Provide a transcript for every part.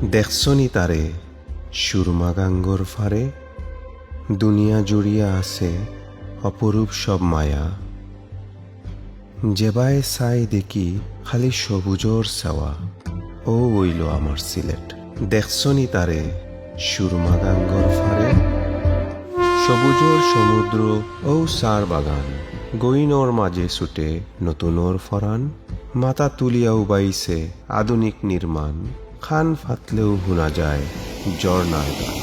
দেখছনি তারে সুরমা গাঙ্গর ফারে, দুনিয়া জুড়িয়া আছে অপরূপ সব মায়া। যেবায় চাই দেখি খালি সবুজর ছাওয়া, ও ওইল আমার সিলেট। দেখছনি তারে সুরমা গাঙ্গর ফারে, সবুজর সমুদ্র ও সার বাগান। গইনর মাঝে ছুটে নতুনর ফরান, মাথা তুলিয়াও বাইছে আধুনিক নির্মাণ। খান ফাতলেও শুনা যায় ঝর্ণার গান।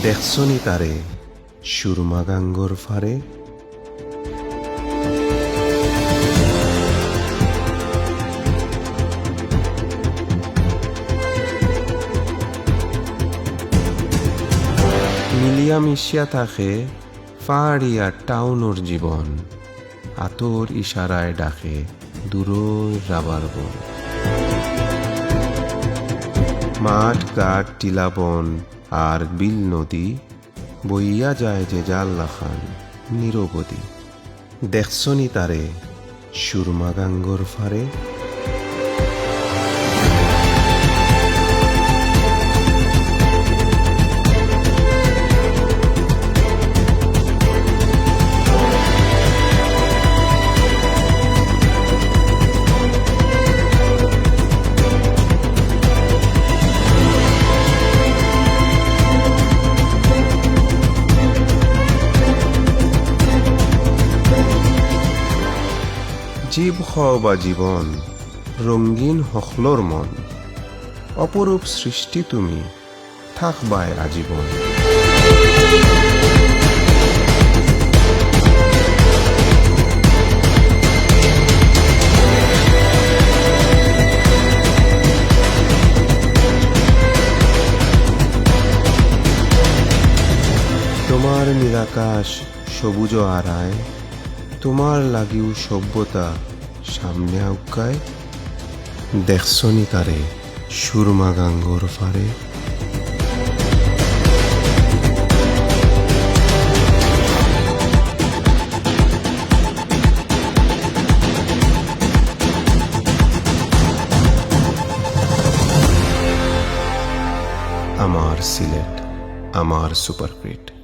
দেখছনি তারে সুরমা গাঙ্গর ফারে। মিলিয়া মিশিয়া থাকে পাহাড়িয়া টাউনর জীবন, আতর ইশারায় ডাকে দূরই রাবার বন। মাঠ ঘাট টিলাবন আর বিল নদী, বইয়া যায় যে জাল্লা খান নিরবধি। দেখছনি তারে সুরমা গাঙ্গর ফারে। জীব হওয়া জীবন, রঙিন হখলর মন। অপরূপ সৃষ্টি তুমি, থাকবায় আজীবন। তোমার নীলাকাশ সবুজ আড়ায়, তোমার লাগিও সভ্যতা সামনে আউকায়। দেখছনি তারে সুরমা গাঙ্গর ফারে। আমার সিলেট, আমার সুপারক্রিট।